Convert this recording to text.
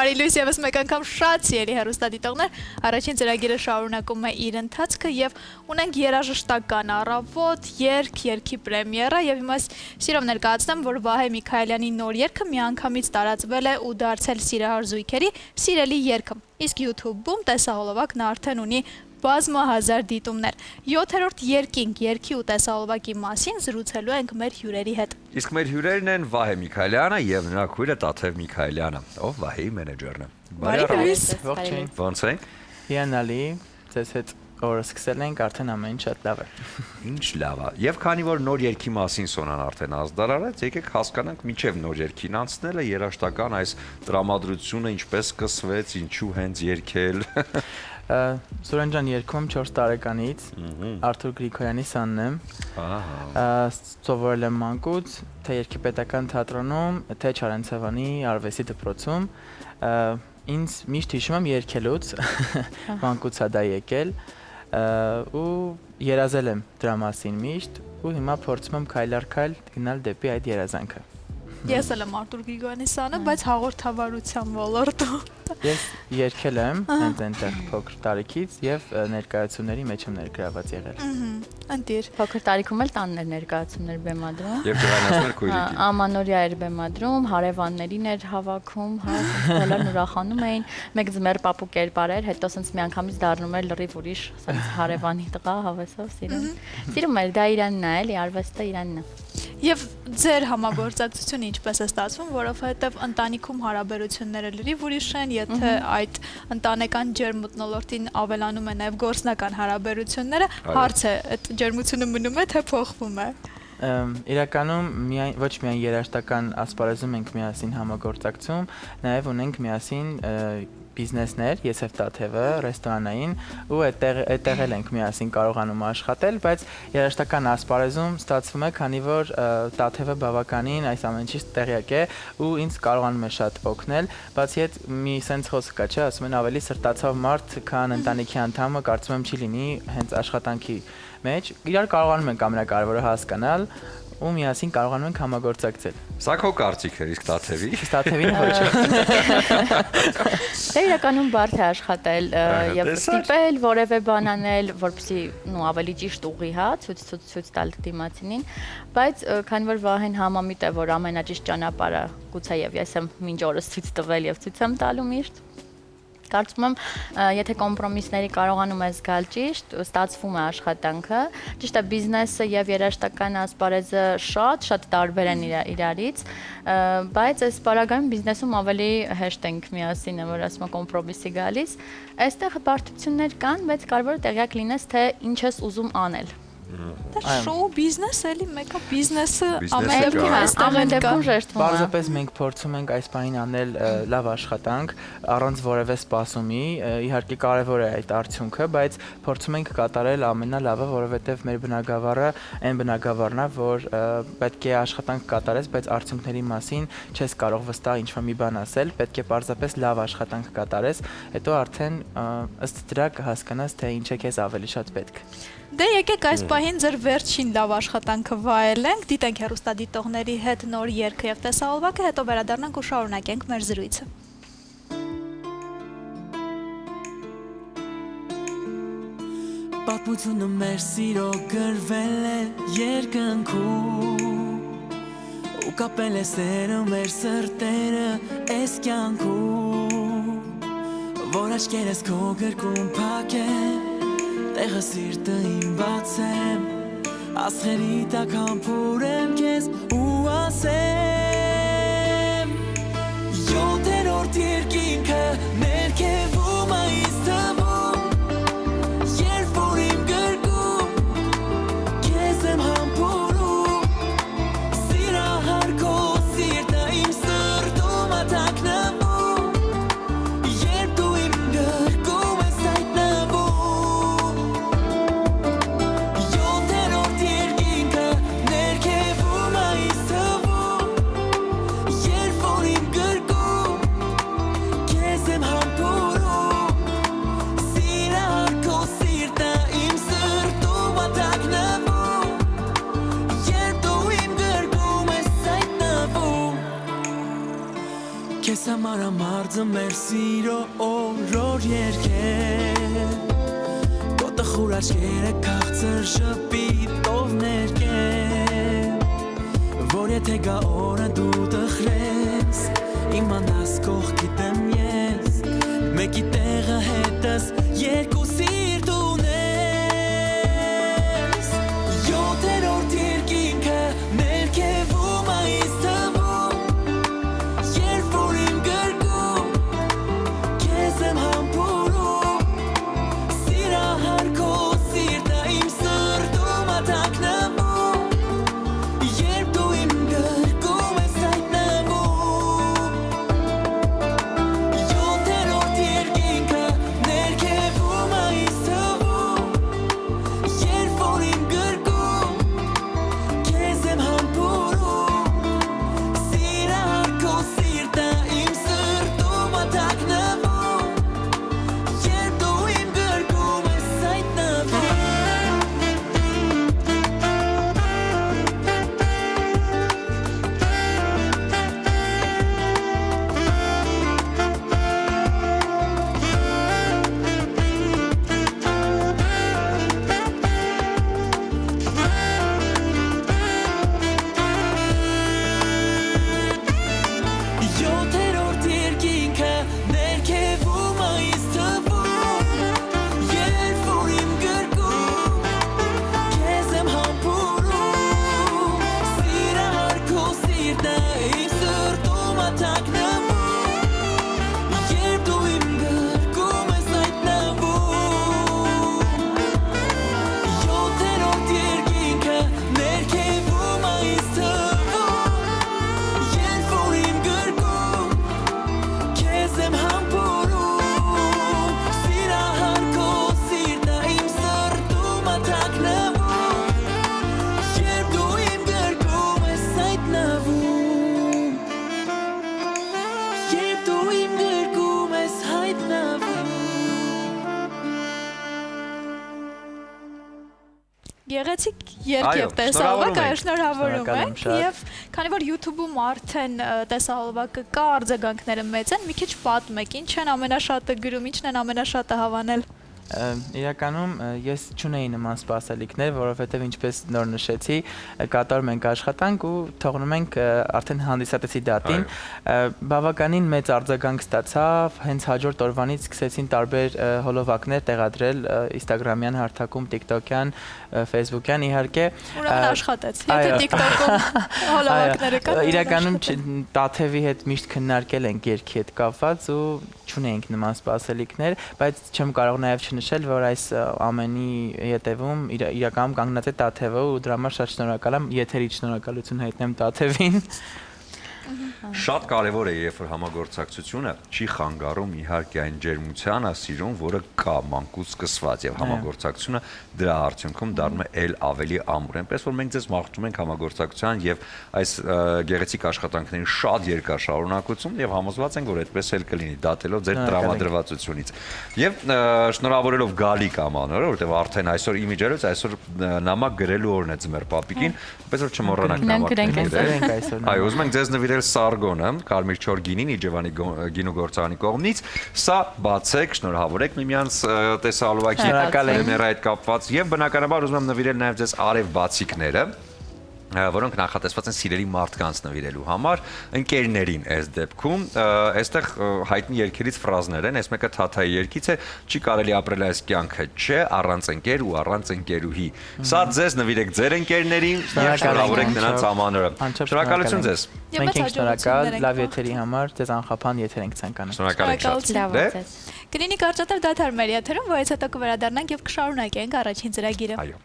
Բարի լույս եւս մեկ անգամ շատ սիրելի հեռուստադիտողներ, առաջին ծրագիրը շարունակում է իր ընթացքը եւ ունենք երաժշտական առավոտ, երգի պրեմիերա եւ հիմա սիրով ներկայացնեմ, որ Վահե Միքայելյանի նոր երգը միանգամից տարածվել է ու դարձել սիրահար զույգերի սիրելի երգը։ Իսկ YouTube-ում տեսահոլովակն արդեն ունի բազմահազար դիտումներ։ 7-րդ երկինք երգի ու տեսահոլովակի մասին զրուցելու ենք մեր հյուրերի հետ։ Իսկ մեր հյուրերն են Վահե Միքայելյանը եւ նրա քույրը Տաթև Միքայելյանը, ով Վահեի մենեջերն է։ Բարի լույս։ Ողջույն։ Ոնց եք։ Հիանալի, ձեզ հետ օրը սկսել ենք, արդեն ամեն ինչ շատ լավ է։ Ինչ լավ է։ Եվ քանի որ նոր երգի մասին Սոնան արդեն ազդար արեց, եկեք հասկանանք միջև նոր երգին անցնելը երաժշտական այս տրամադրությունը ինչպես սկսվեց, ինչու հենց երգել։ Սուրեն ջան, երգում 4 տարեկանից, Արթուր Գրիգորյանի սանն եմ, սովորել եմ մանկուց, թե երգի պետական թատրոնում, թե Չարենցևանի արվեստի դպրոցում, ինձ միշտ հիշում եմ երգելուց, մանկուց է դա եկել, ու երազել եմ դրա մասին միշտ, ու հիմա փորձում եմ քայլ առ քայլ գնալ դեպի այդ երազանքը։ Ես էլ եմ Արթուր Գրիգորյանի սանը, բայց հաղորդավարության ոլորտում։ Ես երգել եմ հենց այնտեղ փոքր տարիքից եւ ներկայացումների մեջ եմ ներգրաված եղել։ Ընտիր։ Փոքր տարիքում էլ տաններ ներկայացումներ բեմադրում։ Եվ դրանացներ քույրիկին։ Ամանորյա էր բեմադրում, հարևաններին էր հավաքում, բոլորն ուրախանում էին։ Մեկ ձմեռ պապու կերպար էր, հետո սենց միանգամից դառնում էր լրիվ ուրիշ, սենց հարևանի տղա, հավեսով սիրում։ Սիրում էր, դա իրանն է, էլի, արվեստը իրանն է։ Եվ ձեր համագործակցությունը ինչպես է ստացվում, որովհետև ընտանիքում հարաբերությունները լրիվ ուրիշ են, եթե այդ ընտանեկան ջերմ մթնոլորտին ավելանում է նաև գործնական հարաբերությունները, հարց է, այդ ջերմությունը մնում է, թե փոխվում է։ Իրականում ոչ միայն երաժշտական ասպարեզում ենք միասին համագործակցում, նաև ունենք միասին բիզնեսներ, ես եւ Տաթևը, ռեստորանային ու այդտեղ էլ ենք միասին կարողանում աշխատել, բայց երաժշտական ասպարեզում ստացվում է, քանի որ Տաթևը բավականին այս ամեն ինչից տեղյակ է ու ինձ կարողանում է շատ օգնել, բացի այդ մի սենց խոսք կա, չէ, ասում են ավելի սրտացավ մարդ, քան ընտանիքի անդամը, կարծում եմ չի լինի հենց աշխատանքի մեջ, իրար կարողանում ենք ամենակարևորը հասկանալ ու միասին կարողանում ենք համագործակցել։ Սա քո կարծիքն է, իսկ Տաթևի։ Տաթևին ոչ։ Դե իրականում բարդ է աշխատել եւ ստիպել որևէ բան անել, որպեսզի ավելի ճիշտ ուղի, հա, ցույց տալ դիմացինին, բայց քանի որ Վահեն համամիտ է, որ ամենաճիշտ ճանապարհը գուցե եւ ես եմ մինչ օրս ցույց տվել եւ ցույց եմ տալու միշտ։ Կարծում եմ, եթե կոմպրոմիսների կարողանում ես գալ ճիշտ, ստացվում է աշխատանքը, ճիշտ է բիզնեսը եւ երաժշտական ասպարեզը շատ տարբեր են իրարից, բայց այս պարագայում բիզնեսում ավելի հեշտ ենք միասին, որ ասում եմ կոմպրոմիսի գալիս, այստեղ բարդություններ կան, բայց կարևորը տեղյակ լինես, թե ինչ ես ուզում անել։ Դա շոու բիզնես էլի, մեկը բիզնեսը ամեն դեպքում ժեշտվում է։ Պարզապես մենք փորձում ենք այս բանին անել լավ աշխատանք, առանց որևէ սպասումի, իհարկե կարևոր է այդ արդյունքը, բայց փորձում ենք կատարել ամենալավը, որովհետև մեր բնագավառը այն բնագավառն է, որ պետք է աշխատանք կատարես, բայց արդյունքների մասին չես կարող վստահ ինչ-որ մի բան ասել, պետք է պարզապես լավ աշխատանք կատարես, հետո արդեն ըստ դրա կհասկանաս, թե ինչ է քեզ ավելի շատ պետք։ Դե եկեք այս պահին ձեր վերջին լավ աշխատանքը վայելենք, դիտենք հեռուստադիտողների հետ նոր երգը եւ տեսահոլովակը, հետո վերադառնանք ու շարունակենք մեր զրույցը։ Պատմությունը մեր սիրո գրվել է երկնքում ու կապել է սերը մեր սրտերը այս կյանքում, որ աչքերս քո գրկում փակեմ, տեղը սիրտը իմ բացեմ, ասղերի տակ համբուրեմ քեզ ու ասեմ, 7-րդ երկինքը ներքևում է ինձ թվում, երբ որ իմ գրկում քեզ եմ համբուրում, սիրահար քո սիրտը իմ սրտում է թաքնվում, երբ դու իմ գրկում ես հայտնվում, 7-րդ երկինքը ներքևում է ինձ Քեզ համար ամարձը մեր սիրո օրոր երկեր Գոտը խուր աչքերը քաղցր շպիտով ներկեր Որ եթե գա օրը դու տխրես Իմանաս կողքիդ եմ ես Մեկի տեղը հետս երկու սիրտ ունես Յոթերորդ երկինքը ներքևում այս թվում Երբ որ իմ գրկում Քեզ եմ համբուրում Սիրահար քո սիրտը իմ սրտում ատակնվում Երբ դու իմ գրկում ես հայտնվում Յոթերորդ երկինքը ներքևում այս թվում Երբ որ իմ գրկում Քեզ եմ համբուրում Սիրահար քո սիրտը իմ սրտում ատակնվում Երբ դու իմ գրկում ես հայտնվում Յոթերորդ երկինքը ներքևում այս թվում Երբ որ իմ գրկում Քեզ եմ համբուրում Սիրահար քո սիրտը իմ սրտում ատակնվում Երբ դու իմ գրկում ես հայտնվում Յոթերորդ երկինքը ներքևում այս թվում Երբ որ իմ գրկում Քեզ եմ համբուրում Սիրահար քո սիրտը իմ սրտում ատակնվում Երբ դու իմ գրկում ես հայտնվում Երբ դու իմ գրկում ես հայտնվում Գեղեցիկ երգ Այո, եւ տեսահոլովակ, շնորհավորում այո, ենք։ շնորհավորում ենք Շնորհակալ եմ շատ։ եւ քանի որ YouTube-ում արդեն տեսահոլովակը կա, արձագանքները մեծ են, մի քիչ պատմեք, ինչ են ամենաշատը գրում, ինչն են ամենաշատը հավանել։ Իրականում ես չունեի նման սպասելիքներ, որովհետև ինչպես նոր նշեցի, կատարում ենք աշխատանք ու թողնում ենք արդեն հանդիսատեսի դատին։ Բավականին մեծ արձագանք ստացավ, հենց հաջորդ օրվանից սկսեցին տարբեր հոլովակներ տեղադրել Instagram-յան հարթակում, TikTok-յան, Facebook-յան, իհարկե։ Ուրեմն աշխատեց։ Եթե Այո։ TikTok-ում հոլովակները կան, Իրականում Տաթևի հետ միշտ քննարկել ենք երգի հետ կապված ու չունեինք նման սպասելիքներ, բայց չեմ կարող նաև չնշել, որ այս ամենի հետևում իրականում կանգնած է Տաթևը ու դրա համար շատ շնորհակալ եմ, եթերից շնորհակալություն հայտնեմ Տաթևին։ Շատ կարևոր է, երբ որ համագործակցությունը չի խանգարում իհարկե այն ջերմությանը, սիրուն, որը կա մանկուց սկսված եւ համագործակցությունը դրա արդյունքում դառնում է ել ավելի ամուր։ Այնպես որ մենք ձեզ մաղթում ենք համագործակցության եւ այս գեղեցիկ աշխատանքների շատ երկար շարունակություն եւ համոզված ենք, որ այդպես էլ կլինի, դատելով ձեր տրամադրվածությունից։ Եվ շնորհավորելով Գալիկ Ամանորը, որտեղ արդեն այսօր իմիջերից այսօր նամակ գրելու օրն է ձմեռ պապիկին, այնպես որ չմոռանաք նամակը գրել։ Այո, ուզում ենք ձեզ նվիրել Սարգոնը, Կարմիր Չոր գինին Իջևանի գինու գործարանի կողմից, սա բացեք, շնորհավորեք միմյանց տեսահոլովակի պրեմիերա հետ կապված եւ բնականաբար ուզում եմ նվիրել նաեւ ձեզ արև բացիկները, որոնք նախատեսված են սիրելի մարդկանց նվիրելու համար, ընկերներին այս դեպքում, այստեղ հայտնի երգերից ֆրազներ են, այս մեկը Թաթայի երգից է, չի կարելի ապրել այս կյանքը, չէ, առանց ընկեր ու առանց ընկերուհի։ Սա ձեզ նվիրեք ձեր ընկերներին եւ շնորհավորեք նրանց ամանորը։ Շնորհակալություն ձեզ։ Մենք ենք շնորհակալ լավ եթերի համար, ձեզ անխափան եթեր ենք ցանկանում։ Շնորհակալ ենք շատ։ Կլինի կարճատև դադար մեր եթերում, որից հետո կվերադառնանք եւ կշարունակենք առաջին ծրագիրը։ Այո։